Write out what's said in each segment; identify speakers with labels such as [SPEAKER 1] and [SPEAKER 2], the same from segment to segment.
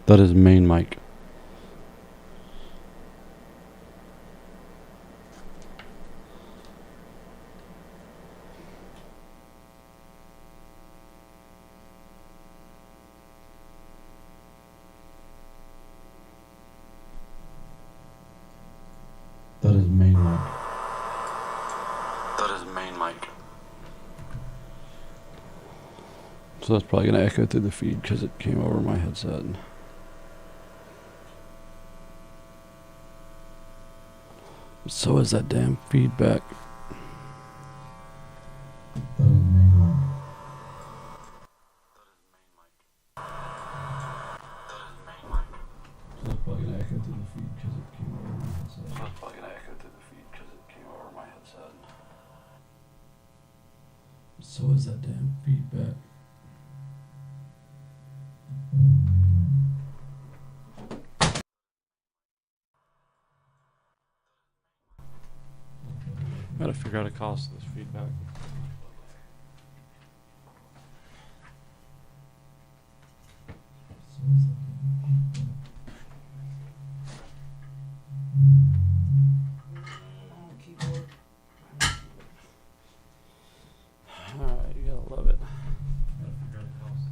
[SPEAKER 1] That is main mic. That is main mic. That is main mic. So that's probably going to echo through the feed because it came over my headset. So is that damn feedback. That is main mic. So that's probably going to echo through the feed because it came over my headset. So that's probably going to echo through the feed because it came over my headset. So is that damn feedback. Gotta figure out a cost of this feedback. Alright, you gotta love it. Gotta figure out a cost.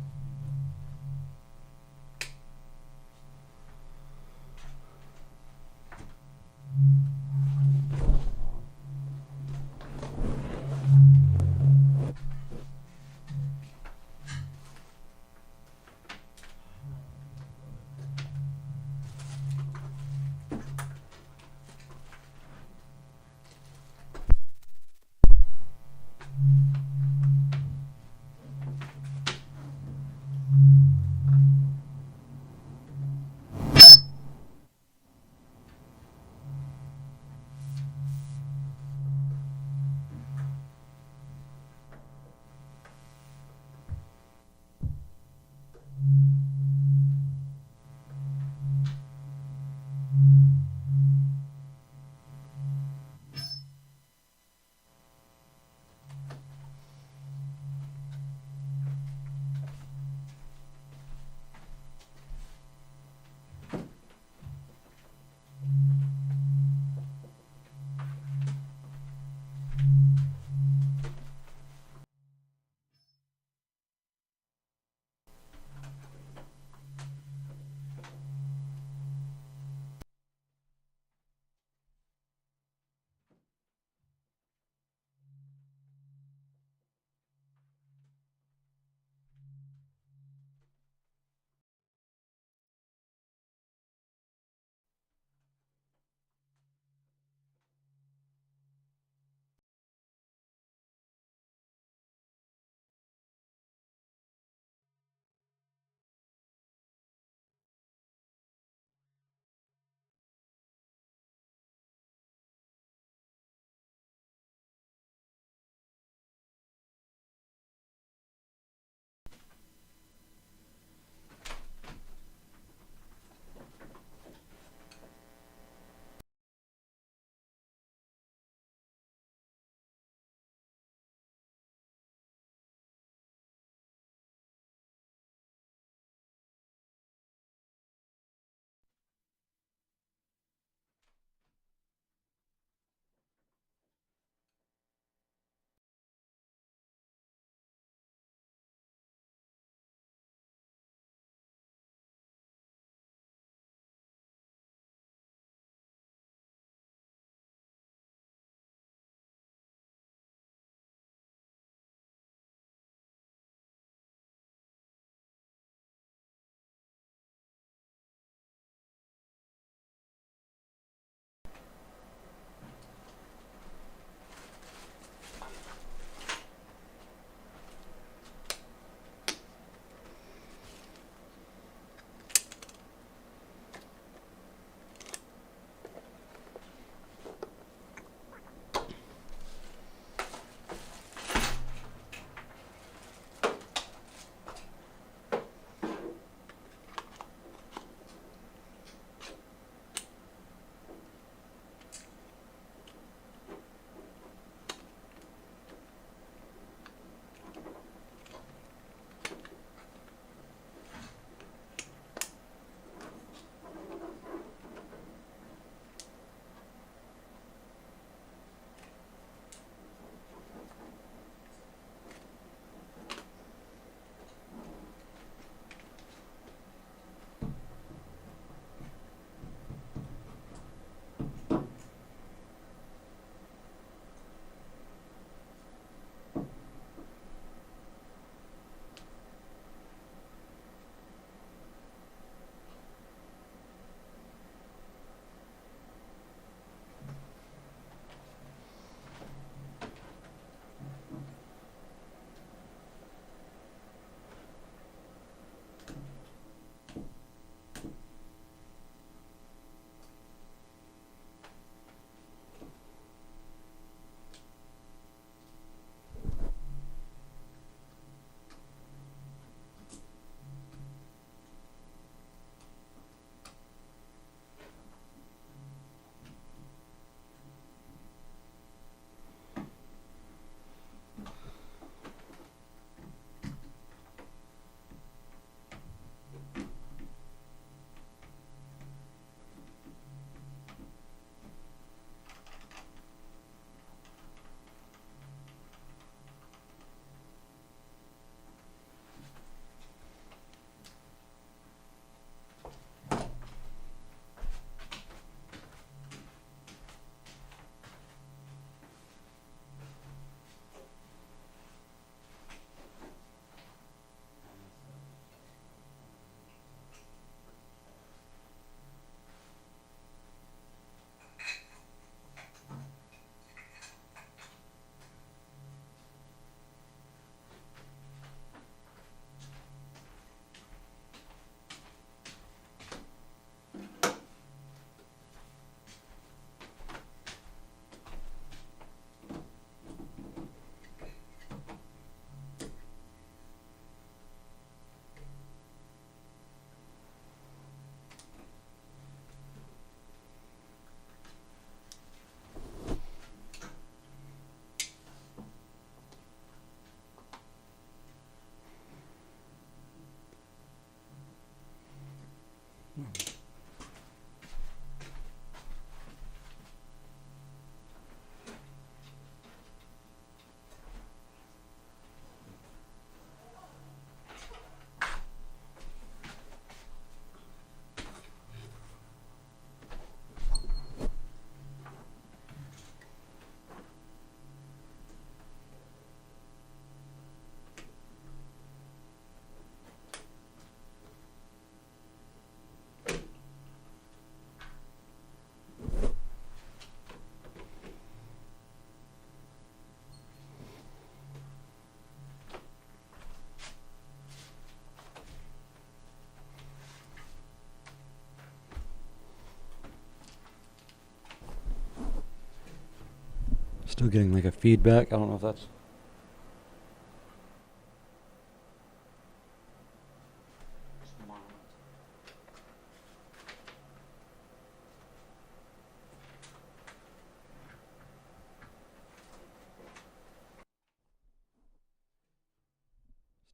[SPEAKER 2] Still getting like a feedback. I don't know if that's.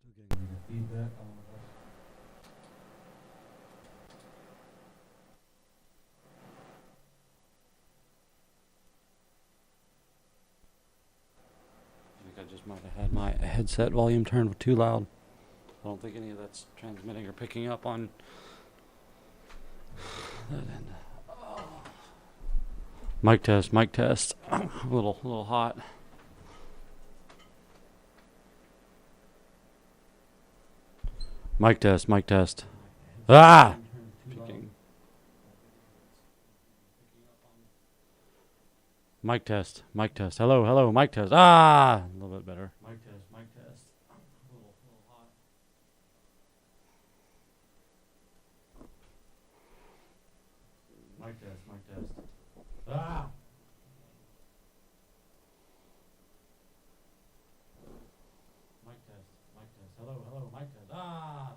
[SPEAKER 2] Still getting like a feedback. I don't know if that's. I think I just might have had my headset volume turned too loud. I don't think any of that's transmitting or picking up on that end. Mic test, mic test. A little hot. Mic test, mic test. Ah! Picking. Mic test, mic test. Hello, hello, mic test. Ah! A little bit better. Mic test, mic test. A little hot. Mic test, mic test. Ah! Mic test, mic test. Hello, hello, mic test. Ah!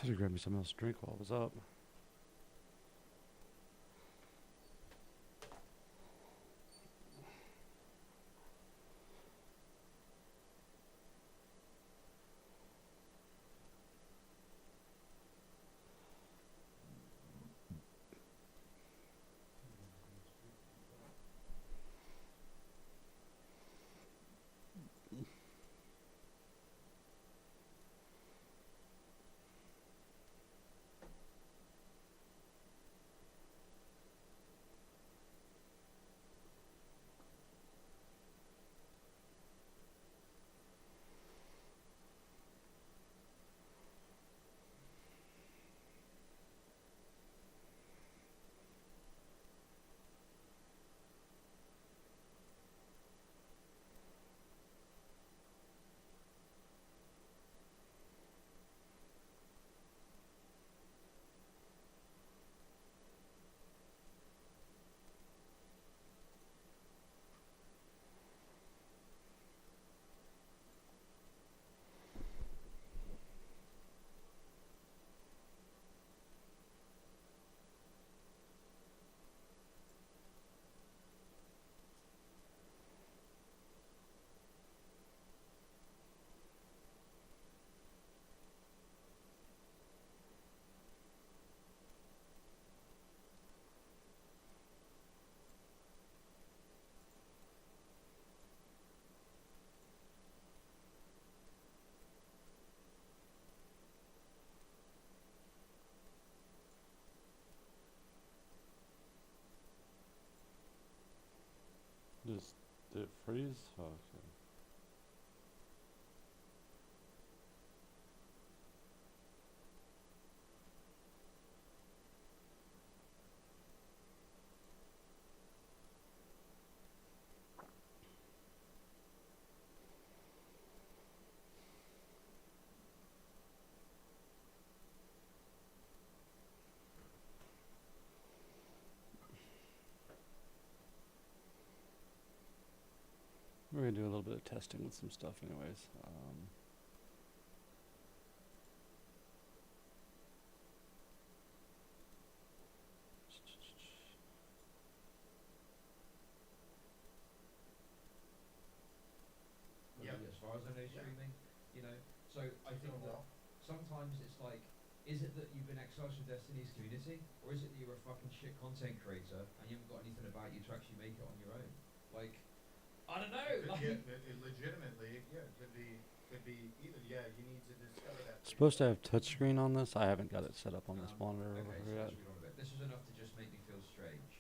[SPEAKER 2] Should have grabbed me something else to drink while I was up. Just did it freeze? Oh, okay. We're gonna do a little bit of testing with some stuff anyways.
[SPEAKER 3] Yeah, as far as I know, streaming, you know. So I think that sometimes it's like, is it that you've been exiled from Destiny's community, or is it that you're a fucking shit content creator and you haven't got anything about you to actually make it on your own? Like, I don't know. Like,
[SPEAKER 4] it legitimately, yeah, it could be either. Yeah, you need to discover that.
[SPEAKER 2] Supposed to have touchscreen on this. I haven't got it set up on this monitor
[SPEAKER 3] okay,
[SPEAKER 2] over
[SPEAKER 3] so
[SPEAKER 2] here yet.
[SPEAKER 3] let's read on a bit. This was enough to just make me feel strange.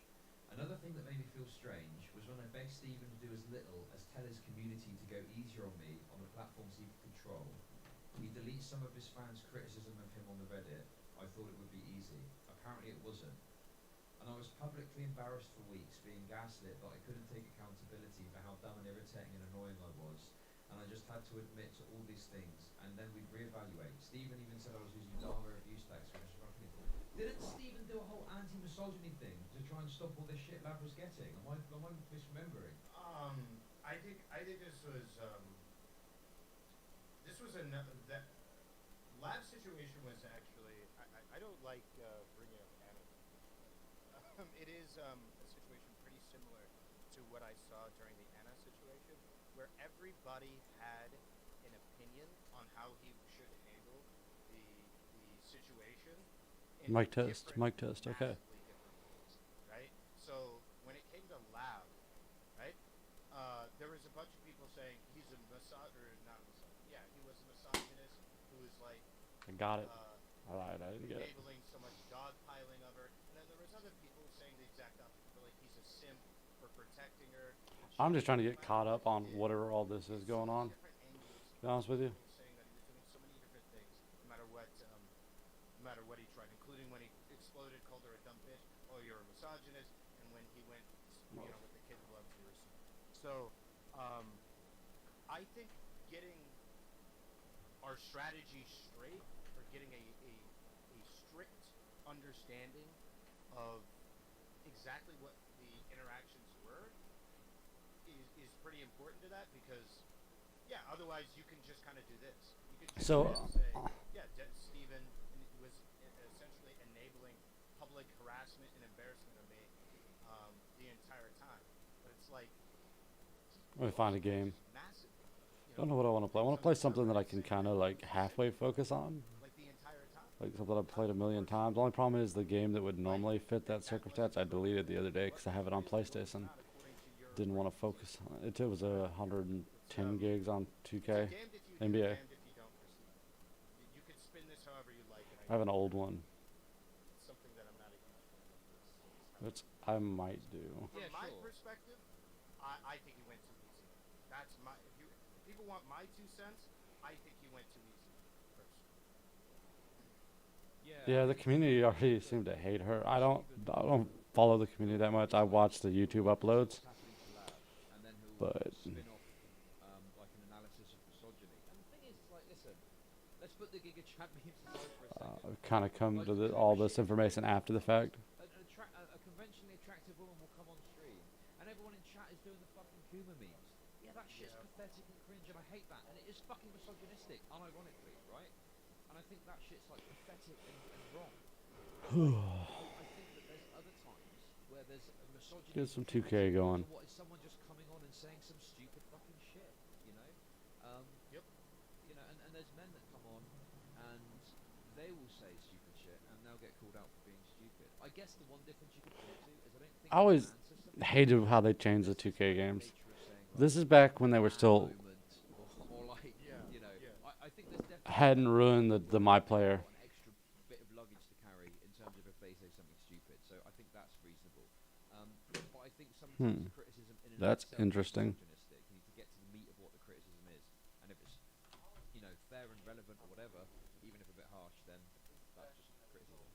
[SPEAKER 3] Another thing that made me feel strange was when I begged Stephen to do as little as tell his community to go easier on me on the platforms he could control. He deletes some of his fans' criticism of him on the Reddit. I thought it would be easy. Apparently it wasn't. And I was publicly embarrassed for weeks, being gaslit that I couldn't take accountability for how dumb and irritating and annoying I was. And I just had to admit to all these things, and then we'd reevaluate. Stephen even said I was using Dharma abuse tactics, which is roughly cool. Didn't Stephen do a whole anti-misogyny thing to try and stop all this shit Lab was getting? Am I misremembering?
[SPEAKER 4] I think this was that lab situation was actually. I don't like bringing up Anna. It is a situation pretty similar to what I saw during the Anna situation, where everybody had an opinion on how he should handle the situation.
[SPEAKER 2] Mic test, okay.
[SPEAKER 4] Different ways, right? So when it came to Lab, right, there was a bunch of people saying he's a yeah, he was a misogynist who was like.
[SPEAKER 2] I got it. Alright, I didn't get it.
[SPEAKER 4] Enabling so much dogpiling of her, and then there was other people saying the exact opposite, like he's a simp for protecting her.
[SPEAKER 2] I'm just trying to get caught up on whatever all this is going on. To be honest with you.
[SPEAKER 4] Saying that he was doing so many different things, no matter what he tried, including when he exploded, called her a dumb bitch. Oh, you're a misogynist, and when he went, with the kid gloves, you were. So, I think getting our strategy straight, or getting a strict understanding of exactly what the interactions were is pretty important to that, because otherwise you can just kind of do this. You can just say, Stephen, public harassment and embarrassment of me the entire time. But it's like
[SPEAKER 2] Let me find a game.
[SPEAKER 4] massive. You
[SPEAKER 2] I don't know what I want to play. I want to play something that I can kind of like halfway focus on.
[SPEAKER 4] like the entire time.
[SPEAKER 2] Like something I've played a million times. The only problem is the game that would normally fit that circumstance I deleted the other day because I have it on PlayStation.
[SPEAKER 4] Not according to your
[SPEAKER 2] Didn't want to focus on it. It was 110 gigs on 2K.
[SPEAKER 4] damned if you do,
[SPEAKER 2] NBA.
[SPEAKER 4] damned if you don't proceed. You can spin this however you like. And
[SPEAKER 2] I have an old one,
[SPEAKER 4] it's something that I'm not a huge fan of.
[SPEAKER 2] which I might do.
[SPEAKER 4] From
[SPEAKER 3] Yeah,
[SPEAKER 4] my
[SPEAKER 3] sure.
[SPEAKER 4] perspective, I think you went too easy. That's my. If people want my 2 cents, I think you went too easy. Personally.
[SPEAKER 2] Yeah, the community already seemed to hate her. I don't follow the community that much. I watch the YouTube uploads,
[SPEAKER 3] And then he'll
[SPEAKER 2] but
[SPEAKER 3] spin off like an analysis of misogyny. And the thing is, it's like, listen, let's put the Giga Chad memes aside for a second.
[SPEAKER 2] I've kind of come to all this information after the fact.
[SPEAKER 3] A conventionally attractive woman will come on stream, and everyone in chat is doing the fucking Kuma memes. Yeah, that shit's pathetic and cringe, and I hate that. And it is fucking misogynistic, unironically, right? And I think that shit's like pathetic and wrong. I think that there's other times where there's a misogyny.
[SPEAKER 2] Get some 2K going.
[SPEAKER 3] What is someone just coming on and saying some stupid fucking shit, you know?
[SPEAKER 4] Yep.
[SPEAKER 3] You know, and there's men that come on and they will say stupid shit and they'll get called out for being stupid. I guess the one difference you could point to is I don't think
[SPEAKER 2] I always
[SPEAKER 3] the ban system
[SPEAKER 2] hated how they changed the 2K games.
[SPEAKER 3] nature of saying, like,
[SPEAKER 2] This is back when they were still
[SPEAKER 3] moment, or like,
[SPEAKER 4] Yeah,
[SPEAKER 3] you know,
[SPEAKER 4] yeah.
[SPEAKER 3] I think there's definitely
[SPEAKER 2] hadn't ruined the my player.
[SPEAKER 3] an extra bit of luggage to carry in terms of if they say something stupid. So I think that's reasonable. But I think sometimes criticism in and of
[SPEAKER 2] That's
[SPEAKER 3] itself is
[SPEAKER 2] interesting.
[SPEAKER 3] misogynistic. You need to get to the meat of what the criticism is, and if it's, you know, fair and relevant or whatever, even if a bit harsh, then that's just criticism.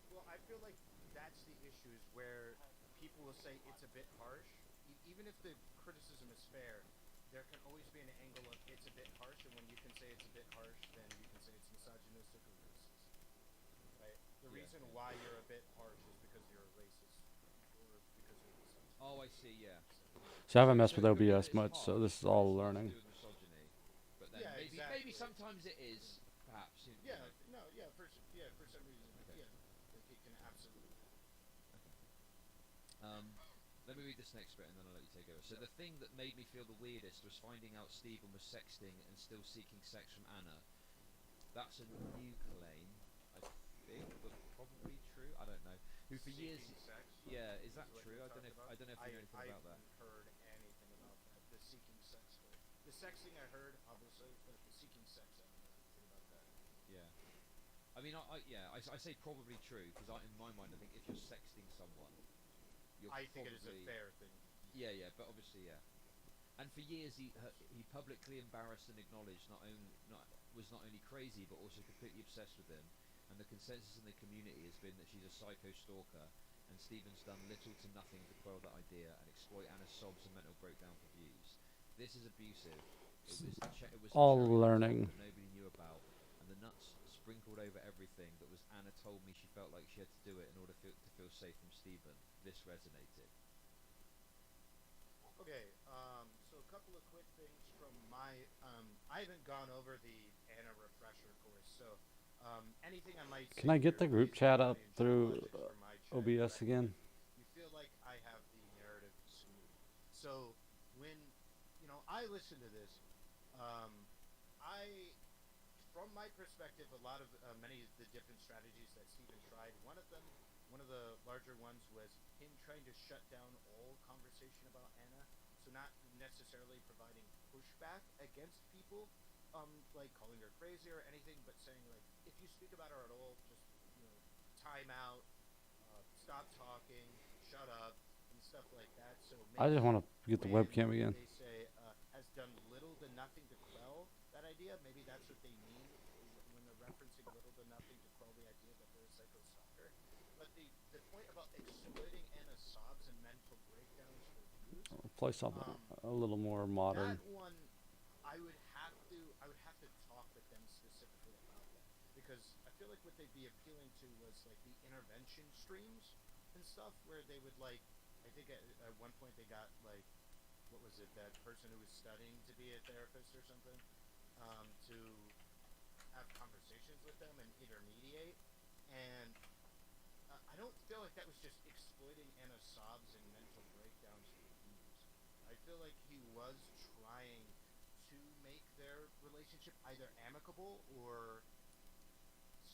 [SPEAKER 4] Well, I feel like that's the issue is where people will say it's a bit harsh. Even if the criticism is fair, there can always be an angle of it's a bit harsh, and when you can say it's a bit harsh, then you can say it's misogynistic or racist. Right? The
[SPEAKER 3] Yeah,
[SPEAKER 4] reason
[SPEAKER 3] yeah.
[SPEAKER 4] why you're a bit harsh is because you're a racist, or because you're misogynist.
[SPEAKER 3] Oh, I see. Yeah.
[SPEAKER 2] So I haven't messed
[SPEAKER 3] So
[SPEAKER 2] with
[SPEAKER 3] it could be that
[SPEAKER 2] OBS
[SPEAKER 3] it's
[SPEAKER 2] much, so
[SPEAKER 3] harsh,
[SPEAKER 2] this is
[SPEAKER 3] but
[SPEAKER 2] all
[SPEAKER 3] it's not to
[SPEAKER 2] learning.
[SPEAKER 3] do with misogyny. But then
[SPEAKER 4] Yeah,
[SPEAKER 3] maybe
[SPEAKER 4] exactly.
[SPEAKER 3] sometimes it is, perhaps. You
[SPEAKER 4] Yeah,
[SPEAKER 3] know.
[SPEAKER 4] no, yeah, for some reason,
[SPEAKER 3] Okay.
[SPEAKER 4] yeah, like it can absolutely.
[SPEAKER 3] Let me read this next bit and then I'll let you take over. So the thing that made me feel the weirdest was finding out Stephen was sexting and still seeking sex from Anna. That's a new claim, I think, but probably true. I don't know. Who for years?
[SPEAKER 4] Seeking sex.
[SPEAKER 3] Yeah, is that
[SPEAKER 4] is what
[SPEAKER 3] true?
[SPEAKER 4] you're
[SPEAKER 3] I don't know.
[SPEAKER 4] talking
[SPEAKER 3] I don't know if you know anything
[SPEAKER 4] I
[SPEAKER 3] about that.
[SPEAKER 4] haven't heard anything about that. The seeking sex thing. The sexting I heard, obviously, but the seeking sex, I don't know anything about that.
[SPEAKER 3] Yeah. I mean, I say probably true because in my mind, I think if you're sexting someone, you're
[SPEAKER 4] I think it is a
[SPEAKER 3] probably-
[SPEAKER 4] fair thing.
[SPEAKER 3] Yeah, but obviously, yeah. And for years, he publicly embarrassed and acknowledged was not only crazy but also completely obsessed with him. And the consensus in the community has been that she's a psycho stalker, and Stephen's done little to nothing to quell that idea and exploit Anna's sobs and mental breakdown for views. This is abusive. It was
[SPEAKER 2] All
[SPEAKER 3] cherry on top
[SPEAKER 2] learning.
[SPEAKER 3] that nobody knew about, and the nuts sprinkled over everything. That was Anna told me she felt like she had to do it in order to feel safe from Stephen. This resonated.
[SPEAKER 4] Okay, so a couple of quick things from my, I haven't gone over the Anna refresher course, so, anything I might
[SPEAKER 2] Can
[SPEAKER 4] say
[SPEAKER 2] I get
[SPEAKER 4] here,
[SPEAKER 2] the group
[SPEAKER 4] please
[SPEAKER 2] chat
[SPEAKER 4] don't
[SPEAKER 2] up
[SPEAKER 4] be
[SPEAKER 2] through
[SPEAKER 4] apologies for my chat,
[SPEAKER 2] OBS
[SPEAKER 4] but
[SPEAKER 2] again?
[SPEAKER 4] You feel like I have the narrative smooth. So, when, I listen to this, from my perspective, a lot of, many of the different strategies that Stephen tried, one of the larger ones was him trying to shut down all conversation about Anna, so not necessarily providing pushback against people, like calling her crazy or anything, but saying like, if you speak about her at all, just, time out, stop talking, shut up, and stuff like that. So
[SPEAKER 2] I just
[SPEAKER 4] maybe
[SPEAKER 2] want to get the
[SPEAKER 4] when
[SPEAKER 2] webcam again.
[SPEAKER 4] They say has done little to nothing to quell that idea. Maybe that's what they mean when they're referencing little to nothing to quell the idea that they're a psycho stalker. But the point about exploiting Anna's sobs and mental breakdowns for views,
[SPEAKER 2] Play something a little more modern.
[SPEAKER 4] that one, I would have to talk with them specifically about that, because I feel like what they'd be appealing to was like the intervention streams and stuff, where they would like, I think at one point they got like, what was it, that person who was studying to be a therapist or something, to have conversations with them and intermediate, and I don't feel like that was just exploiting Anna's sobs and mental breakdowns for views. I feel like he was trying to make their relationship either amicable or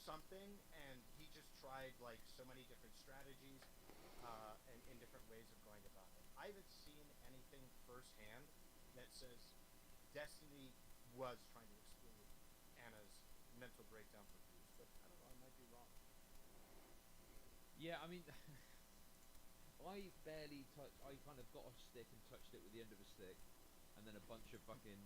[SPEAKER 4] something, and he just tried like so many different strategies and in different ways of going about it. I haven't seen anything firsthand that says Destiny was trying to exploit Anna's mental breakdown for views, but I don't know, I might be wrong.
[SPEAKER 3] Yeah, I mean, I barely touched. I kind of got a stick and touched it with the end of a stick, and then a bunch of fucking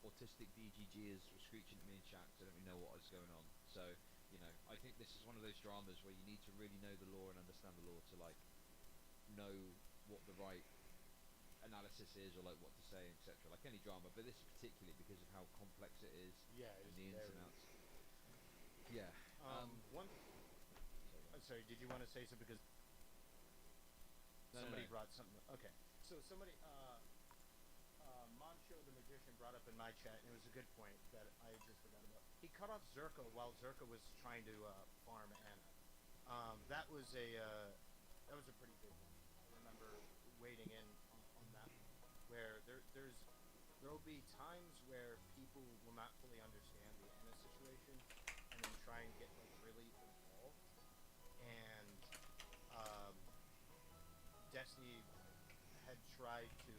[SPEAKER 3] autistic DGGers were screeching at me in chat 'cause I don't really know what was going on. So, you know, I think this is one of those dramas where you need to really know the law and understand the law to like know what the right analysis is or like what to say, etc. Like any drama, but this particularly because of how complex it is
[SPEAKER 4] Yeah,
[SPEAKER 3] and
[SPEAKER 4] it's
[SPEAKER 3] the ins and
[SPEAKER 4] very.
[SPEAKER 3] outs. Yeah.
[SPEAKER 4] One. I'm sorry. Did you want to say something? Because
[SPEAKER 3] No,
[SPEAKER 4] somebody
[SPEAKER 3] no.
[SPEAKER 4] brought something. Okay. So somebody, Moncho the magician brought up in my chat, and it was a good point that I just forgot about. He cut off Zerka while Zerka was trying to farm Anna. That was a pretty big one. I remember wading in on that one, where there will be times where people will not fully understand the Anna situation, and then try and get like really involved. And um, Destiny had tried to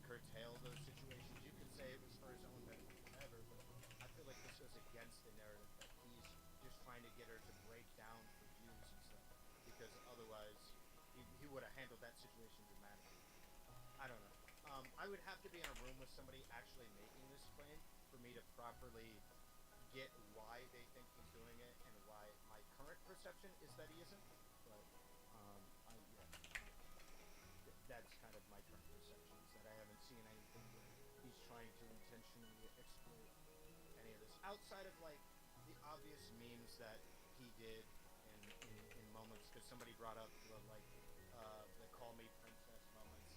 [SPEAKER 4] curtail those situations. You could say it was for his own benefit, whatever, but I feel like this goes against the narrative that he's just trying to get her to break down for views and stuff, because otherwise he would have handled that situation dramatically. I don't know. I would have to be in a room with somebody actually making this claim for me to properly get why they think he's doing it and why my current perception is that he isn't. But yeah, that's kind of my current perception, is that I haven't seen anything where he's trying to intentionally exploit any of this outside of like the obvious memes that he did in moments, because somebody brought up the call me princess moments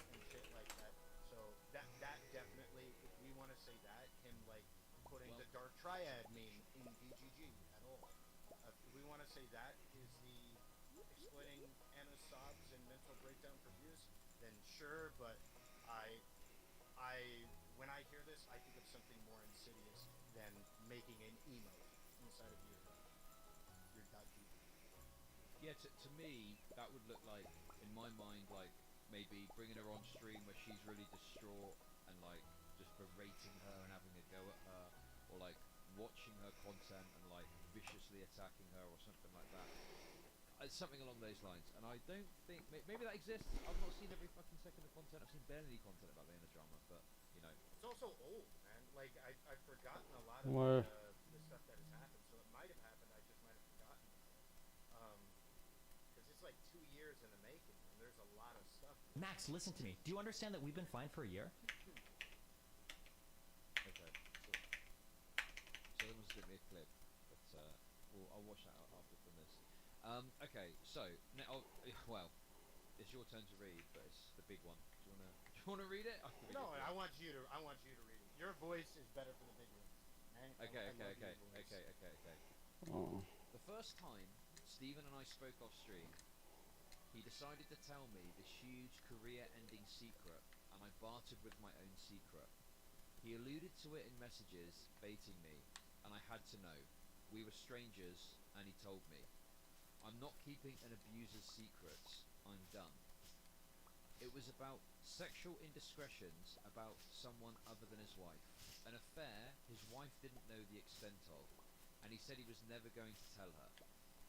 [SPEAKER 4] and shit like that. So that definitely, if we want to say that, him like putting the Dark Triad meme in DGG at all. If we want to say that is the exploiting Anna's sobs and mental breakdown for views, then sure. But I when I hear this, I think of something more insidious than making an emote inside of your .gg.
[SPEAKER 3] Yeah, to me, that would look like, in my mind, like maybe bringing her on stream where she's really distraught and like just berating her and having a go at her, or like watching her content and like viciously attacking her or something like that. Something along those lines. And I don't think maybe that exists. I've not seen every fucking second of content. I've seen barely any content about the inner drama, but you know.
[SPEAKER 4] It's also old, man. Like I've forgotten a lot of
[SPEAKER 2] Well,
[SPEAKER 4] the stuff that has happened. So it might have happened. I just might have forgotten about it. Because it's like 2 years in the making, and there's a lot of stuff.
[SPEAKER 5] Max, listen to me. Do you understand that we've been fine for a year?
[SPEAKER 3] Okay. So that was a bit clip, but I'll watch that after from this. Okay, so now, well, it's your turn to read, but it's the big one. Do you wanna read it?
[SPEAKER 4] No, I want you to read it. Your voice is better for the big ones.
[SPEAKER 3] Okay.
[SPEAKER 2] oh.
[SPEAKER 3] The first time Stephen and I spoke off stream, he decided to tell me this huge career-ending secret, and I bartered with my own secret. He alluded to it in messages, baiting me, and I had to know. We were strangers, and he told me. I'm not keeping an abuser's secrets. I'm done. It was about sexual indiscretions about someone other than his wife. An affair his wife didn't know the extent of, and he said he was never going to tell her.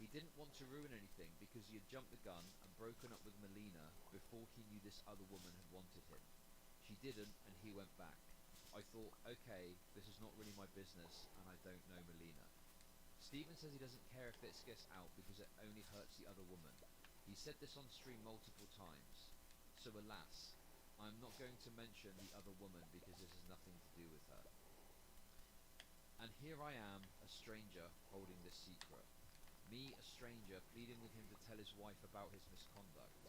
[SPEAKER 3] He didn't want to ruin anything because he had jumped the gun and broken up with Melina before he knew this other woman had wanted him. She didn't, and he went back. I thought, okay, this is not really my business, and I don't know Melina. Stephen says he doesn't care if this gets out because it only hurts the other woman. He said this on stream multiple times. So alas, I am not going to mention the other woman because this has nothing to do with her. And here I am, a stranger, holding this secret. Me, a stranger, pleading with him to tell his wife about his misconduct.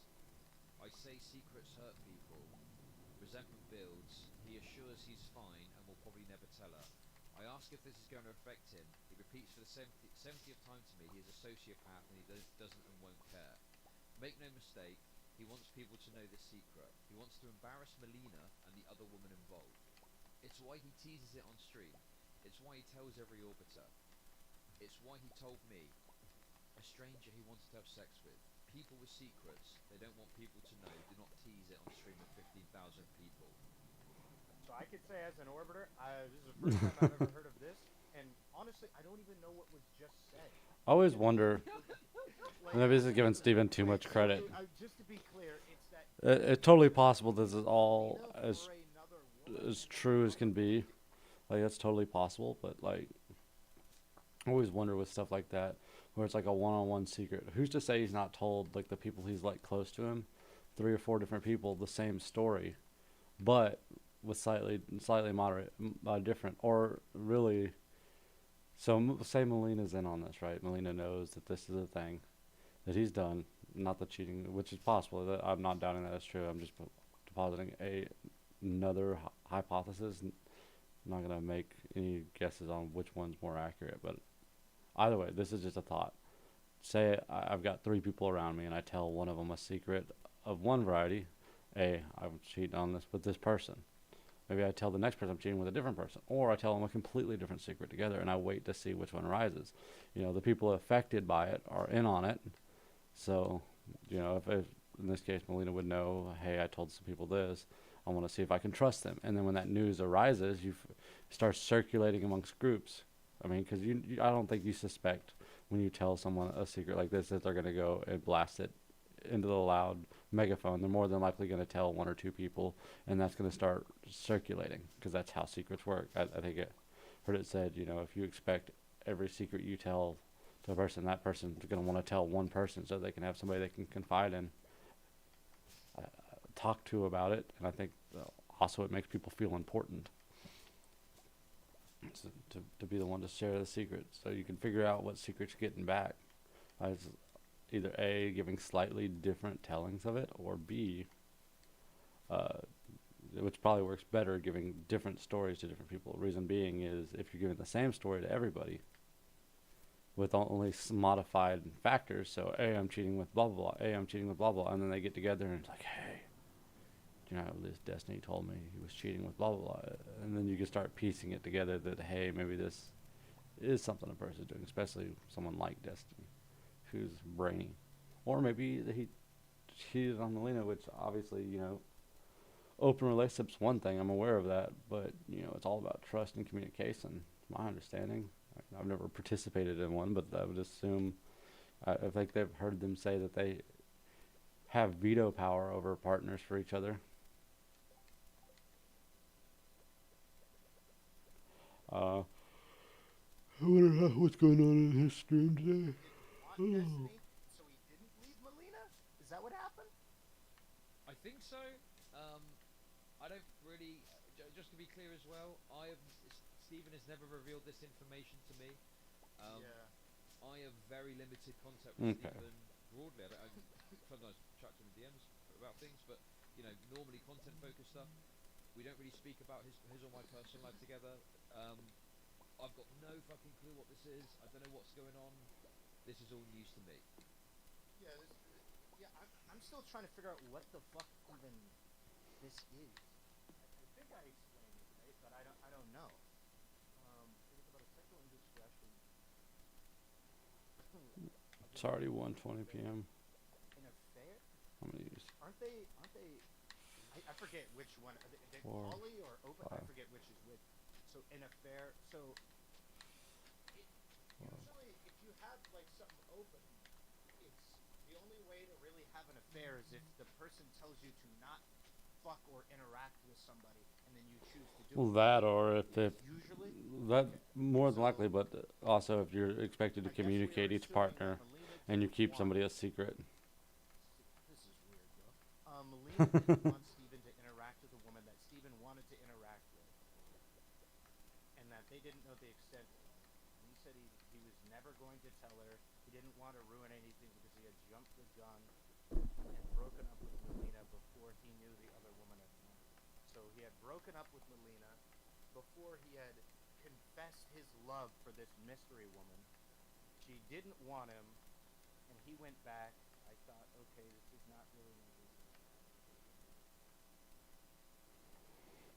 [SPEAKER 3] I say secrets hurt people. Resentment builds. He assures he's fine and will probably never tell her. I ask if this is going to affect him. He repeats for the 70th time to me he is a sociopath and he doesn't and won't care. Make no mistake, he wants people to know this secret. He wants to embarrass Melina and the other woman involved. It's why he teases it on stream. It's why he tells every orbiter. It's why he told me, a stranger he wanted to have sex with. People with secrets, they don't want people to know. Do not tease it on stream with 15,000 people.
[SPEAKER 4] So I could say as an orbiter, this is the first time I've ever heard of this, and honestly, I don't even know what was just said.
[SPEAKER 2] I always wonder.
[SPEAKER 4] Like,
[SPEAKER 2] Maybe this is giving Steven too much credit.
[SPEAKER 4] Just to be clear, it's that
[SPEAKER 2] It's totally possible this is all
[SPEAKER 4] Melina
[SPEAKER 2] as
[SPEAKER 4] for another woman
[SPEAKER 2] as true as can be. Like, that's totally possible, but like, I always wonder with stuff like that, where it's like a one-on-one secret. Who's to say he's not told, like, the people he's like close to him, 3 or 4 different people, the same story, but with slightly moderate, different, or really. So say Melina's in on this, right? Melina knows that this is a thing that he's done, not the cheating, which is possible. I'm not doubting that it's true. I'm just depositing another hypothesis. I'm not gonna make any guesses on which one's more accurate, but either way, this is just a thought. Say I've got 3 people around me, and I tell one of them a secret of one variety. I'm cheating on this with this person. Maybe I tell the next person I'm cheating with a different person, or I tell them a completely different secret together, and I wait to see which one rises. You know, the people affected by it are in on it, so you know, if in this case Melina would know, hey, I told some people this. I want to see if I can trust them, and then when that news arises, you start circulating amongst groups. I mean, because I don't think you suspect when you tell someone a secret like this that they're going to go and blast it into the loud megaphone. They're more than likely going to tell 1 or 2 people, and that's going to start circulating, because that's how secrets work. I think I heard it said, you know, if you expect every secret you tell to a person, that person's going to want to tell one person so they can have somebody they can confide in, talk to about it. And I think also it makes people feel important to be the one to share the secret, so you can figure out what secrets you're getting back. Either A, giving slightly different tellings of it, or B, which probably works better, giving different stories to different people. Reason being is, if you're giving the same story to everybody with only modified factors, so A, I'm cheating with blah, blah, blah, A, I'm cheating with blah, blah, and then they get together and it's like, hey, you know, this Destiny told me he was cheating with blah, blah, blah, and then you can start piecing it together that, hey, maybe this is something a person's doing, especially someone like Destiny, who's brainy. Or maybe he cheated on Melina, which obviously, you know, open relationships one thing, I'm aware of that, but, you know, it's all about trust and communication, my understanding. I've never participated in one, but I would assume, I think they've heard them say that they have veto power over partners for each other. I wonder what's going on in his stream today.
[SPEAKER 4] Destiny, so he didn't leave Melina? Is that what happened?
[SPEAKER 3] I think so. I don't really. Just to be clear as well, Stephen has never revealed this information to me.
[SPEAKER 4] Yeah.
[SPEAKER 3] I have very limited contact with
[SPEAKER 2] Okay.
[SPEAKER 3] Stephen broadly. I sometimes chat to him in DMs about things, but you know, normally content-focused stuff. We don't really speak about his or my personal life together. I've got no fucking clue what this is. I don't know what's going on. This is all news to me.
[SPEAKER 4] Yeah, I'm still trying to figure out what the fuck even this is. I think I explained it, right? But I don't know. It was about a sexual indiscretion.
[SPEAKER 2] It's already 1:20 p.m.
[SPEAKER 4] An affair?
[SPEAKER 2] How many use?
[SPEAKER 4] Aren't they? I forget which one. Are they
[SPEAKER 2] 4,
[SPEAKER 4] poly or open? I
[SPEAKER 2] 5.
[SPEAKER 4] forget which is which. So an affair. So usually, if you have like something open, it's the only way to really have an affair is if the person tells you to not fuck or interact with somebody, and then you choose to do
[SPEAKER 2] Well,
[SPEAKER 4] it.
[SPEAKER 2] that, or if
[SPEAKER 4] Usually,
[SPEAKER 2] that more than likely, but also if you're expected to communicate each partner and you keep somebody a secret.
[SPEAKER 4] This is weird, bro. Melina didn't want Steven to interact with a woman that Steven wanted to interact with, and that they didn't know the extent of it. And he said he was never going to tell her. He didn't want to ruin anything because he had jumped the gun and broken up with Melina before he knew the other woman had won. So he had broken up with Melina before he had confessed his love for this mystery woman. She didn't want him, and he went back. I thought, okay, this is not really my business.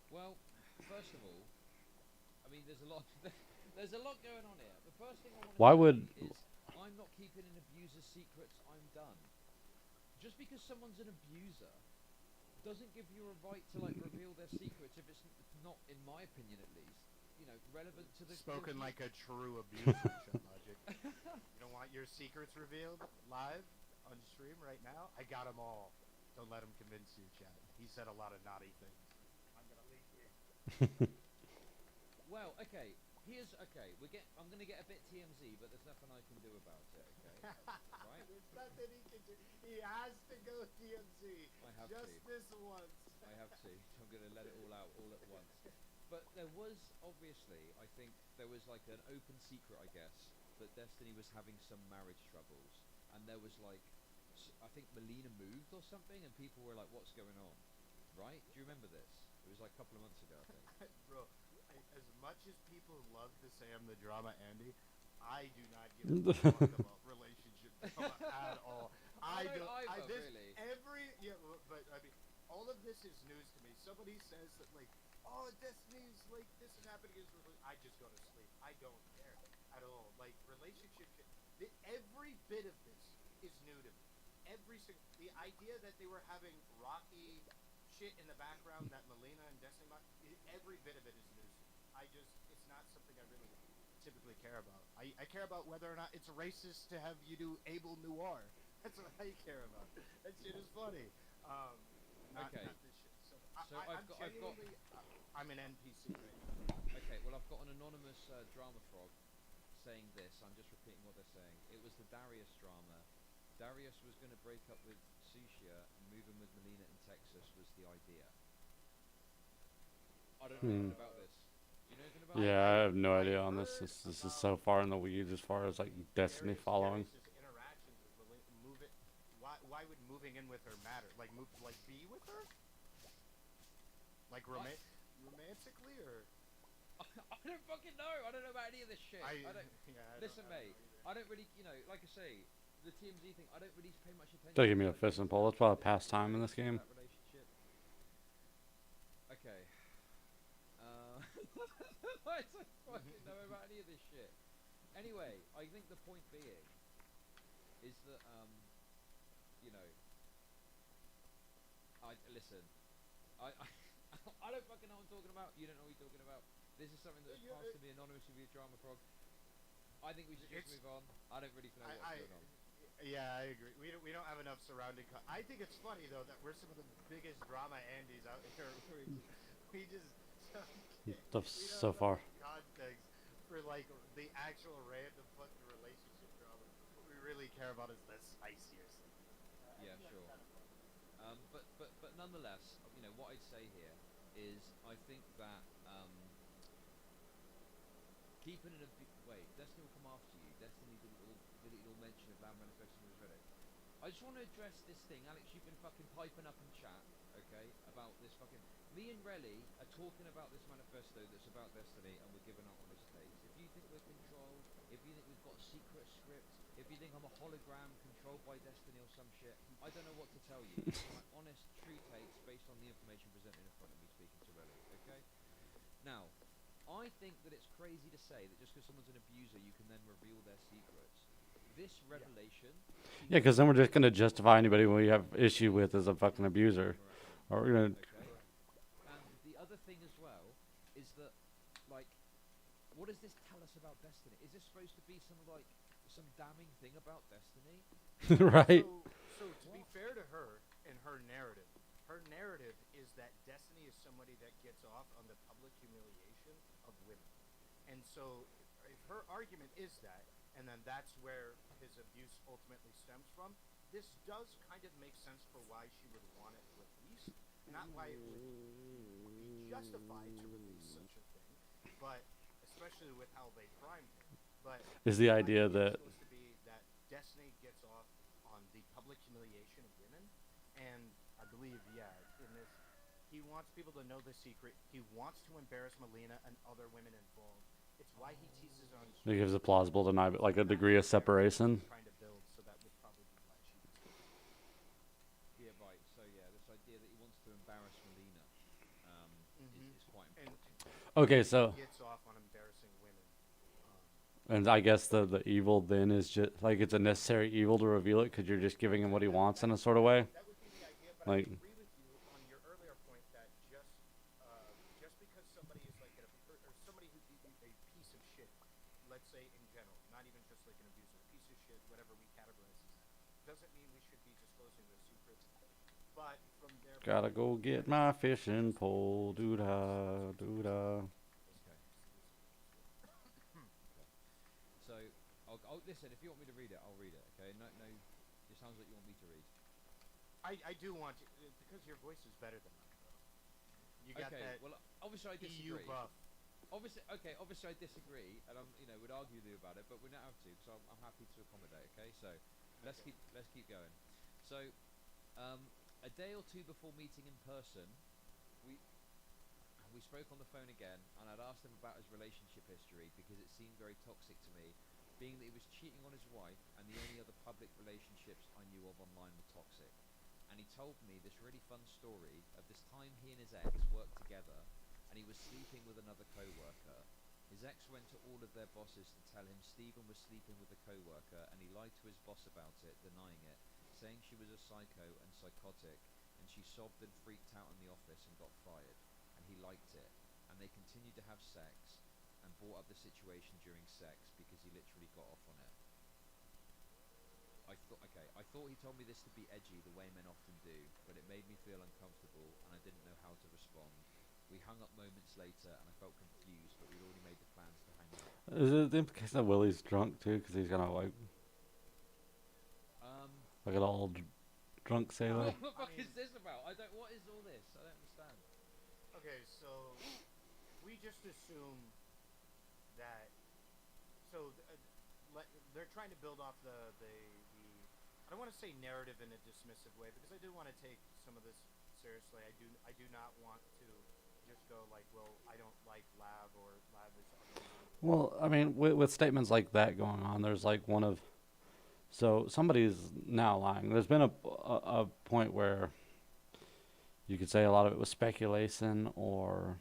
[SPEAKER 3] Well, first of all, I mean, there's a lot. There's a lot going on here. The first thing I want to
[SPEAKER 2] Why
[SPEAKER 3] say
[SPEAKER 2] would-
[SPEAKER 3] is I'm not keeping an abuser's secrets. I'm done. Just because someone's an abuser doesn't give you a right to like reveal their secrets if it's not, in my opinion at least, you know, relevant to the.
[SPEAKER 4] Spoken like a true abuser, Shut Logic. You don't want your secrets revealed live on stream right now? I got them all. Don't let him convince you, chat. He said a lot of naughty things. I'm gonna leave you.
[SPEAKER 3] Well, okay. I'm gonna get a bit TMZ, but there's nothing I can do about it. Okay. Right?
[SPEAKER 4] There's nothing he can do. He has to go DMZ.
[SPEAKER 3] I have
[SPEAKER 4] Just
[SPEAKER 3] to.
[SPEAKER 4] this once.
[SPEAKER 3] I have to. I'm going to let it all out all at once. But there was, obviously, I think there was like an open secret, I guess, that Destiny was having some marriage troubles. And there was like, I think Melina moved or something, and people were like, what's going on? Right? Do you remember this? It was like a couple of months ago, I think.
[SPEAKER 4] Bro, as much as people love to say I'm the drama Andy, I do not give a fuck about relationship drama at all.
[SPEAKER 3] I don't either,
[SPEAKER 4] this,
[SPEAKER 3] really.
[SPEAKER 4] But I mean, all of this is news to me. Somebody says that like, oh, Destiny's like this is happening. I just go to sleep. I don't care at all. Like relationship shit. Every bit of this is new to me. The idea that they were having rocky shit in the background that Melina and Destiny, every bit of it is news to me. It's not something I really typically care about. I care about whether or not it's racist to have you do Abel Noir. That's what I care about. That shit is funny. Not this shit. So I'm an NPC right now.
[SPEAKER 3] Okay, well, I've got an anonymous drama frog saying this. I'm just repeating what they're saying. It was the Darius drama. Darius was going to break up with Sushia and move in with Melina in Texas was the idea. I don't know anything about this. Do you know anything about
[SPEAKER 2] Yeah,
[SPEAKER 3] this?
[SPEAKER 2] I have no idea on this. This is so far in the weeds as far as like Destiny following.
[SPEAKER 4] Darius's interactions with Melina, why would moving in with her matter? Like be with her? Like romantically or?
[SPEAKER 3] I don't fucking know. I don't know about any of this shit. Listen, mate. I don't really, you know, like I say, the TMZ thing. I don't really pay much attention.
[SPEAKER 2] Don't give me a fist and pull. That's probably pastime in this game.
[SPEAKER 3] That relationship. Okay. I don't fucking know about any of this shit. Anyway, I think the point being is that you know, listen. I don't fucking know what I'm talking about. You don't know what you're talking about. This is something that was passed to me anonymously via Drama Frog. I think we should just move on. I don't really know what's going on.
[SPEAKER 4] Yeah, I agree. We don't have enough surrounding. I think it's funny though that we're some of the biggest drama Andys out here. We just
[SPEAKER 2] So far.
[SPEAKER 4] Context for like the actual random fucking relationship drama. What we really care about is the spicier stuff.
[SPEAKER 3] Yeah, sure. But nonetheless, you know, what I'd say here is I think that keeping an wait, Destiny will come after you. Destiny didn't all mention of Land Manifesting was Reddit. I just want to address this thing, Alex. You've been fucking piping up in chat, okay, about this fucking. Me and Relly are talking about this manifesto that's about Destiny, and we're giving up on this case. If you think we're controlled, if you think we've got a secret script, if you think I'm a hologram controlled by Destiny or some shit, I don't know what to tell you. It's my honest, true takes based on the information presented in front of me, speaking to Relly, okay? Now, I think that it's crazy to say that just because someone's an abuser, you can then reveal their secrets. This revelation...
[SPEAKER 2] Yeah, because then we're just gonna justify anybody we have issue with as a fucking abuser, or we're gonna.
[SPEAKER 3] Okay. And the other thing as well is that, like, what does this tell us about Destiny? Is this supposed to be some damning thing about Destiny?
[SPEAKER 2] Right.
[SPEAKER 4] So to be fair to her and her narrative is that Destiny is somebody that gets off on the public humiliation of women. And so if her argument is that, and then that's where his abuse ultimately stems from, this does kind of make sense for why she would want it released. Not why it would be justified to release such a thing, but especially with how they primed it. But
[SPEAKER 2] Is the idea
[SPEAKER 4] it's
[SPEAKER 2] that
[SPEAKER 4] supposed to be that Destiny gets off on the public humiliation of women, and I believe, in this, he wants people to know the secret. He wants to embarrass Melina and other women involved, It's why he teases on.
[SPEAKER 2] It gives a plausible deny, like a degree of separation.
[SPEAKER 4] Trying to build, so that would probably be why she was doing it.
[SPEAKER 3] Yeah, right. So yeah, this idea that he wants to embarrass Melina is quite
[SPEAKER 4] And
[SPEAKER 3] important.
[SPEAKER 2] Okay, so
[SPEAKER 4] he gets off on embarrassing women.
[SPEAKER 2] and I guess the evil then is just like it's a necessary evil to reveal it because you're just giving him what he wants in a sort of way.
[SPEAKER 4] That would be the idea, but
[SPEAKER 2] Like,
[SPEAKER 4] I agree with you on your earlier point that just because somebody is like or somebody who's a piece of shit, let's say in general, not even just like an abuser, a piece of shit, whatever we categorize as that, doesn't mean we should be disclosing those secrets. But from their
[SPEAKER 2] gotta go get my fishing pole, doo da, doo da.
[SPEAKER 3] Okay. So I'll listen. If you want me to read it, I'll read it. Okay. No. It sounds like you want me to read.
[SPEAKER 4] I do want to, because your voice is better than mine, though. You got
[SPEAKER 3] Okay.
[SPEAKER 4] that
[SPEAKER 3] Well, obviously I
[SPEAKER 4] EU
[SPEAKER 3] disagree.
[SPEAKER 4] buff.
[SPEAKER 3] Obviously I disagree, and would argue with you about it, but we don't have to, because I'm happy to accommodate. Okay. So let's keep going. So a day or two before meeting in person, we spoke on the phone again, and I'd asked him about his relationship history because it seemed very toxic to me, being that he was cheating on his wife, and the only other public relationships I knew of online were toxic. And he told me this really fun story of this time he and his ex worked together, and he was sleeping with another co-worker. His ex went to all of their bosses to tell him Stephen was sleeping with a co-worker, and he lied to his boss about it, denying it, saying she was a psycho and psychotic, and she sobbed and freaked out in the office and got fired. And he liked it, and they continued to have sex, and brought up the situation during sex because he literally got off on it. I thought he told me this to be edgy the way men often do, but it made me feel uncomfortable, and I didn't know how to respond. We hung up moments later, and I felt confused, but we'd already made the plans to hang up.
[SPEAKER 2] Is it the implication that Willie's drunk too? Because he's kind of like an old drunk sailor.
[SPEAKER 3] What the fuck is this about? What is all this? I don't understand.
[SPEAKER 4] Okay, so if we just assume that, they're trying to build off the I don't want to say narrative in a dismissive way because I do want to take some of this seriously. I do not want to just go like, well, I don't like Lav or Lav is unreasonable.
[SPEAKER 2] Well, I mean, with statements like that going on, there's like so somebody's now lying. There's been a point where you could say a lot of it was speculation or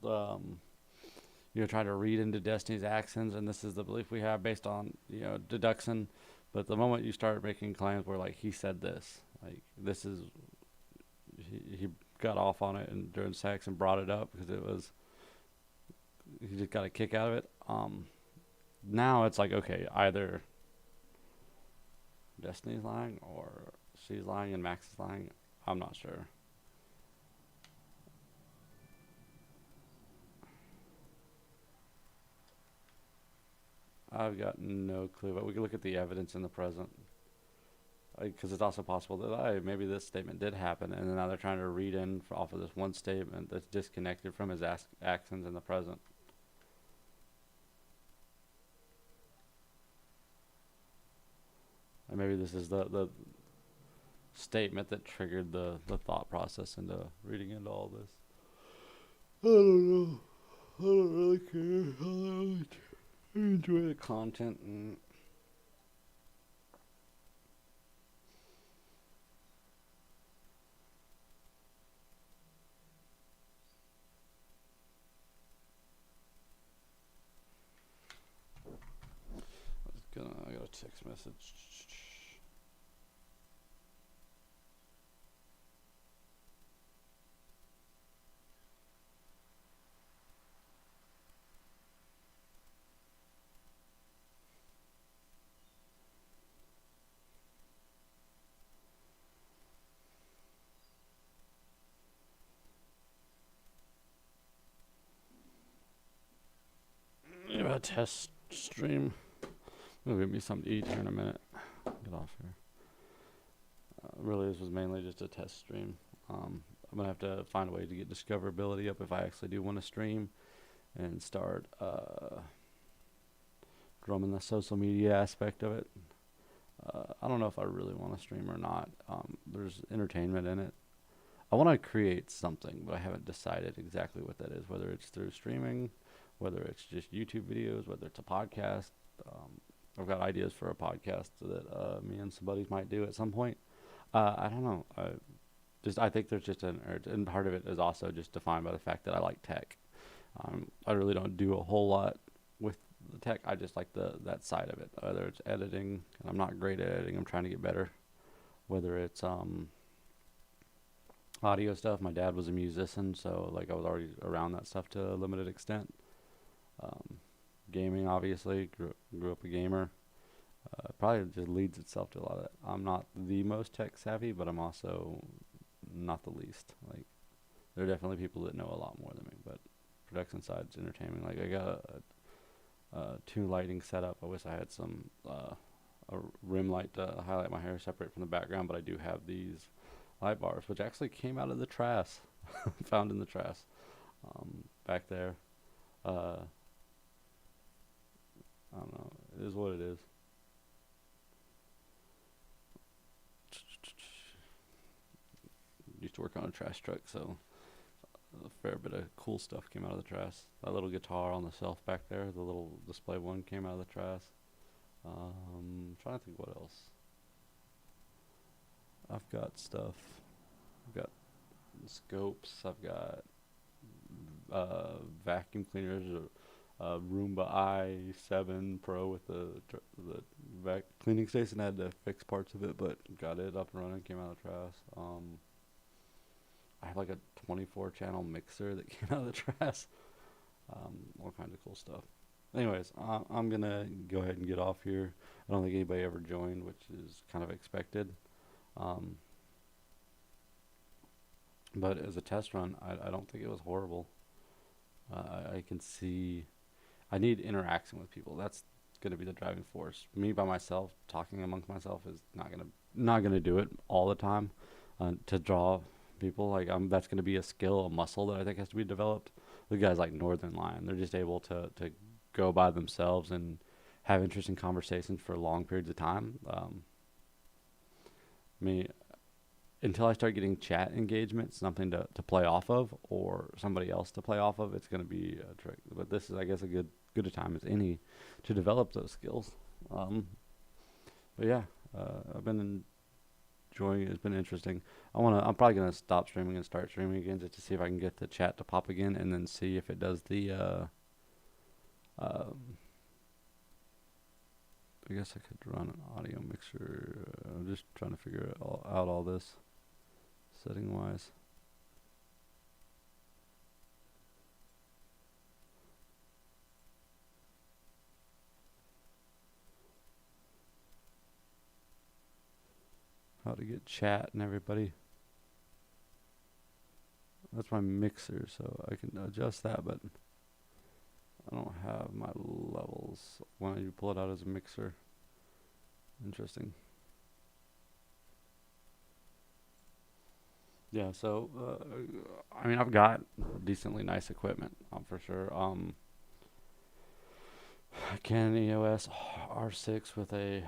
[SPEAKER 2] trying to read into Destiny's actions, and this is the belief we have based on deduction. But the moment you start making claims where like he said this, like this is he got off on it and during sex and brought it up because he just got a kick out of it. Now it's like, okay, either Destiny's lying or she's lying and Max is lying. I'm not sure. I've got no clue, but we can look at the evidence in the present. Because it's also possible that maybe this statement did happen, and then now they're trying to read in off of this one statement that's disconnected from his actions in the present. And maybe this is the statement that triggered the thought process into reading into all this. I don't know. I don't really care. I enjoy the content and I got a text message. A test stream. It'll give me something to eat here in a minute. Get off here. Really, this was mainly just a test stream. I'm gonna have to find a way to get discoverability up if I actually do want to stream, and start drumming the social media aspect of it. I don't know if I really want to stream or not. There's entertainment in it. I want to create something, but I haven't decided exactly what that is. Whether it's through streaming, whether it's just YouTube videos, whether it's a podcast. I've got ideas for a podcast that me and some buddies might do at some point. I don't know. I think there's just an urge, and part of it is also just defined by the fact that I like tech. I really don't do a whole lot with the tech. I just like that side of it. Whether it's editing, and I'm not great at editing. I'm trying to get better. Whether it's audio stuff. My dad was a musician, so like I was already around that stuff to a limited extent. Gaming, obviously, grew up a gamer. Probably just leads itself to a lot of that. I'm not the most tech savvy, but I'm also not the least. Like, there are definitely people that know a lot more than me, but production side's entertainment. Like, I got a tune lighting setup. I wish I had some a rim light to highlight my hair separate from the background, but I do have these light bars, which actually came out of the trash, found in the trash, back there. I don't know. It is what it is. Used to work on a trash truck, so a fair bit of cool stuff came out of the trash. That little guitar on the shelf back there, the little display one, came out of the trash. Trying to think what else. I've got stuff. I've got scopes. I've got vacuum cleaners. Roomba i7 Pro with the cleaning station. I had to fix parts of it, but got it up and running. Came out of the trash. I have like a 24 channel mixer that came out of the trash. All kinds of cool stuff. Anyways, I'm gonna go ahead and get off here. I don't think anybody ever joined, which is kind of expected. But as a test run, I don't think it was horrible. I can see. I need interaction with people. That's going to be the driving force. Me by myself, talking amongst myself, is not gonna do it all the time. To draw people, like that's going to be a skill, a muscle that I think has to be developed. The guys like Northern Lion, they're just able to go by themselves and have interesting conversations for long periods of time. Me, until I start getting chat engagement, something to play off of, or somebody else to play off of, it's going to be a trick. But this is, I guess, a good a time as any to develop those skills. But yeah, I've been enjoying it. It's been interesting. I'm probably going to stop streaming and start streaming again just to see if I can get the chat to pop again, and then see if it does the I guess I could run an audio mixer. I'm just trying to figure out all this setting wise. How to get chat and everybody. That's my mixer, so I can adjust that, but I don't have my levels when you pull it out as a mixer. Interesting. Yeah, so I mean, I've got decently nice equipment, for sure. Canon EOS R6 with a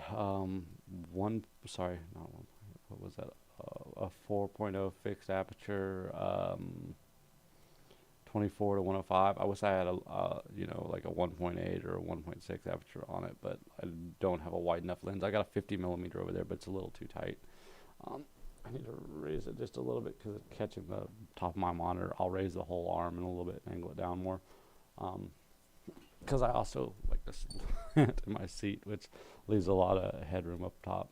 [SPEAKER 2] what was that? A 4.0 fixed aperture, 24 to 105. I wish I had like a 1.8 or a 1.6 aperture on it, but I don't have a wide enough lens. I got a 50 millimeter over there, but it's a little too tight. I need to raise it just a little bit because it's catching the top of my monitor. I'll raise the whole arm in a little bit and angle it down more. Because I also like to slant in my seat, which leaves a lot of headroom up top.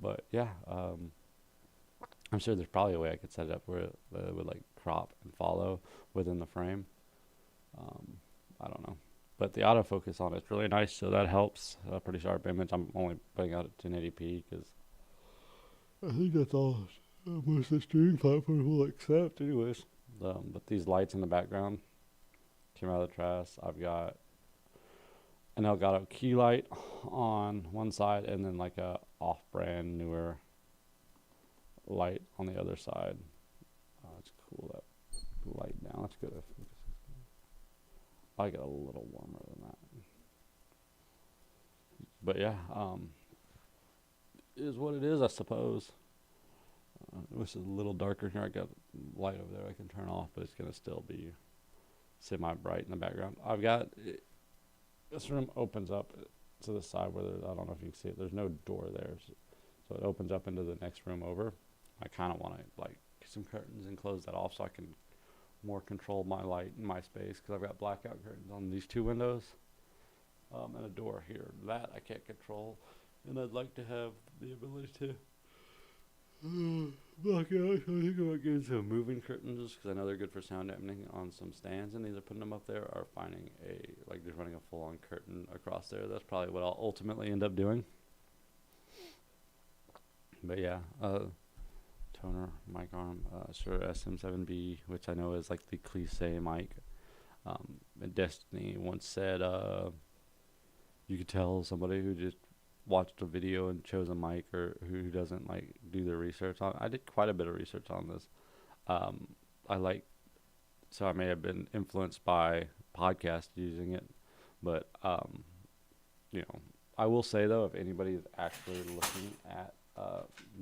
[SPEAKER 2] But yeah, I'm sure there's probably a way I could set it up where it would like crop and follow within the frame. I don't know. But the autofocus on it's really nice, so that helps. A pretty sharp image. I'm only putting out at 1080p because I think that's all most of the streaming platforms will accept anyways. But these lights in the background came out of the trash. I've got an Elgato key light on one side and then like a off-brand newer light on the other side. Let's cool that light down. Let's go to I get a little warmer than that. But yeah, is what it is, I suppose. It was a little darker here. I got light over there I can turn off, but it's gonna still be semi bright in the background. I've got this room opens up to the side where I don't know if you can see it. There's no door there, so it opens up into the next room over. I kind of want to like get some curtains and close that off so I can more control my light and my space, because I've got blackout curtains on these two windows and a door here. That I can't control, and I'd like to have the ability to black out. I think about getting some moving curtains because I know they're good for sound dampening on some stands, and either putting them up there or finding just running a full-on curtain across there. That's probably what I'll ultimately end up doing. But yeah, toner mic arm, Shure SM7B, which I know is like the cliche mic. And Destiny once said, you could tell somebody who just watched a video and chose a mic, or who doesn't like do their research on. I did quite a bit of research on this. So I may have been influenced by podcast using it, but I will say though, if anybody is actually looking at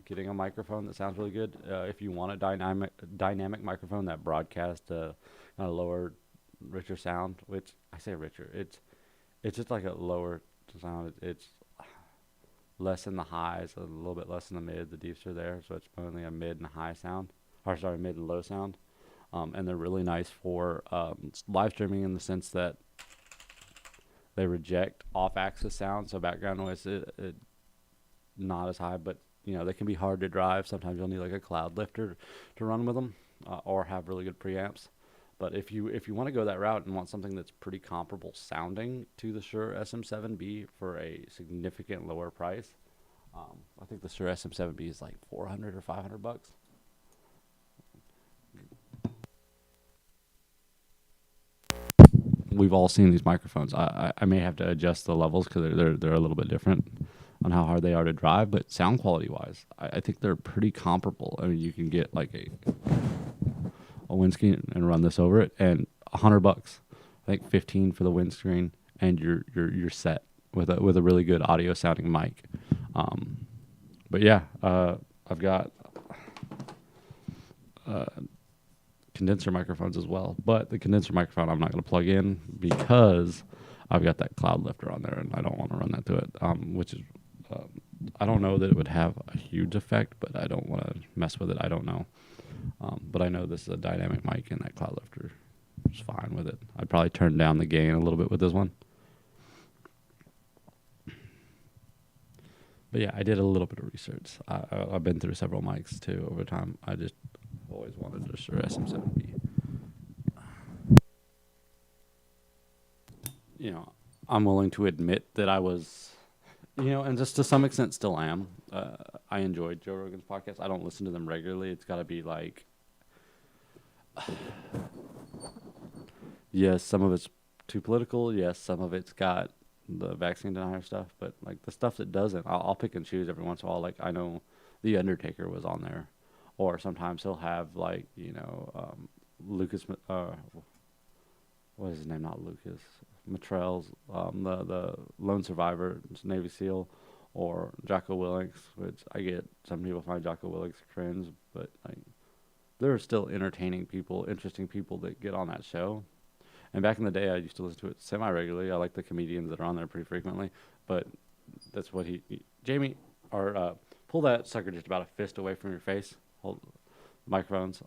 [SPEAKER 2] getting a microphone that sounds really good, if you want a dynamic microphone that broadcasts a lower, richer sound, which I say richer, it's just like a lower sound. It's less in the highs, a little bit less in the mid. The deeps are there, so it's only a mid and high sound, mid and low sound. And they're really nice for live streaming in the sense that they reject off-axis sound, so background noise it not as high, but they can be hard to drive. Sometimes you'll need like a cloud lifter to run with them, or have really good preamps. But if you want to go that route and want something that's pretty comparable sounding to the Shure SM7B for a significant lower price, I think the Shure SM7B is like $400 or $500. We've all seen these microphones. I may have to adjust the levels because they're a little bit different on how hard they are to drive, but sound quality wise, I think they're pretty comparable. I mean, you can get like a windscreen and run this over it, and $100. I think 15 for the windscreen, and you're set with a really good audio sounding mic. But yeah, I've got condenser microphones as well, but the condenser microphone I'm not going to plug in because I've got that cloud lifter on there, and I don't want to run that to it. Which is I don't know that it would have a huge effect, but I don't want to mess with it. I don't know. But I know this is a dynamic mic, and that cloud lifter is fine with it. I'd probably turn down the gain a little bit with this one. But yeah, I did a little bit of research. I've been through several mics too over time. I just always wanted a Shure SM7B. I'm willing to admit that I was, and just to some extent still am. I enjoyed Joe Rogan's podcast. I don't listen to them regularly. It's got to be like, yes, some of it's too political. Yes, some of it's got the vaccine denier stuff. But like the stuff that doesn't, I'll pick and choose every once in a while. Like I know The Undertaker was on there, or sometimes he'll have like Lucas. What is his name? Not Lucas. Matrell's the lone survivor, Navy SEAL, or Jocko Willink, which I get some people find Jocko Willink cringe, but like there are still entertaining people, interesting people that get on that show. And back in the day, I used to listen to it semi-regularly. I like the comedians that are on there pretty frequently, but that's what Jamie, or pull that sucker just about a fist away from your face. Hold microphones.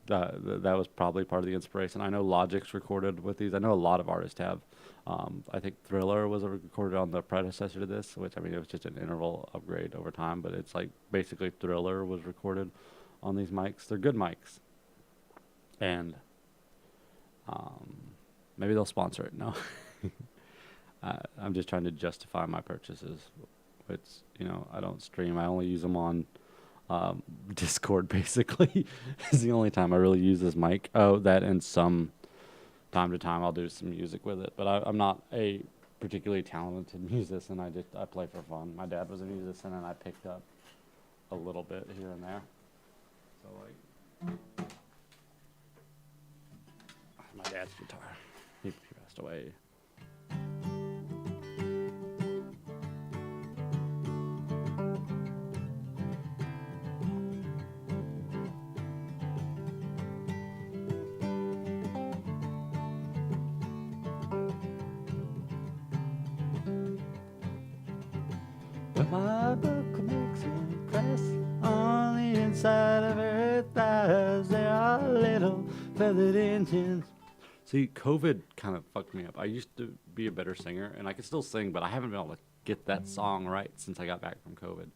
[SPEAKER 2] That was probably part of the inspiration. I know Logic's recorded with these. I know a lot of artists have. I think Thriller was recorded on the predecessor to this, which, I mean, it was just an interval upgrade over time, but it's like basically Thriller was recorded on these mics. They're good mics. And maybe they'll sponsor it. No. I'm just trying to justify my purchases. It's, I don't stream. I only use them on Discord, basically. Is the only time I really use this mic. Oh, that, and some time to time I'll do some music with it. But I'm not a particularly talented musician. I play for fun. My dad was a musician, and I picked up a little bit here and there. So, like, my dad's guitar. He passed away. But my buckle makes me press on the inside of her thighs. There are little feathered engines. See, COVID kind of fucked me up. I used to be a better singer, and I can still sing, but I haven't been able to get that song right since I got back from COVID.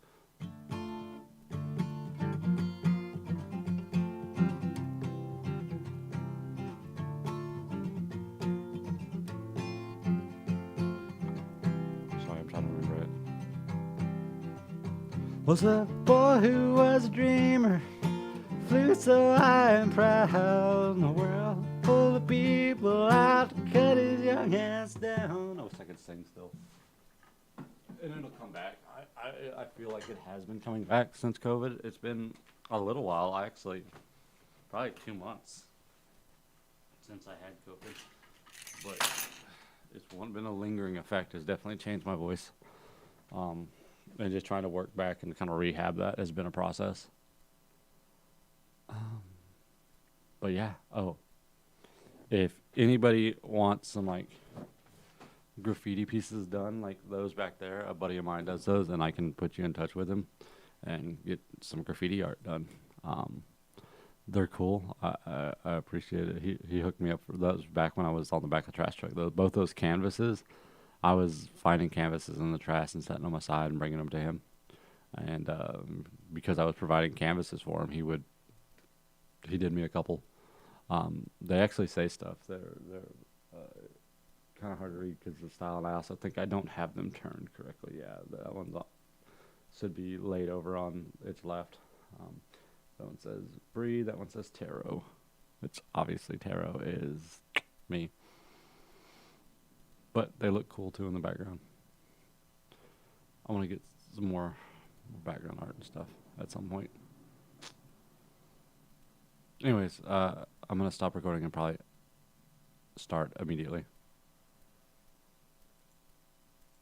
[SPEAKER 2] Sorry, I'm trying to remember it. Was a boy who was a dreamer, flew so high and proud in the world full of people out to cut his young hands down. I wish I could sing still. And it'll come back. I feel like it has been coming back since COVID. It's been a little while, actually. Probably 2 months since I had COVID. But it's been a lingering effect. It's definitely changed my voice. And just trying to work back and kind of rehab that has been a process. But yeah, if anybody wants some like graffiti pieces done like those back there, a buddy of mine does those, and I can put you in touch with him and get some graffiti art done. They're cool. I appreciate it. He hooked me up for those back when I was on the back of the trash truck. Both those canvases, I was finding canvases in the trash and setting them aside and bringing them to him. And because I was providing canvases for him, he did me a couple. They actually say stuff. They're kind of hard to read because of the style, and I also think I don't have them turned correctly. Yeah, that one should be laid over on its left. That one says Bree. That one says Tarot. Which obviously Tarot is me. But they look cool too in the background. I want to get some more background art and stuff at some point. Anyways, I'm going to stop recording and probably start immediately.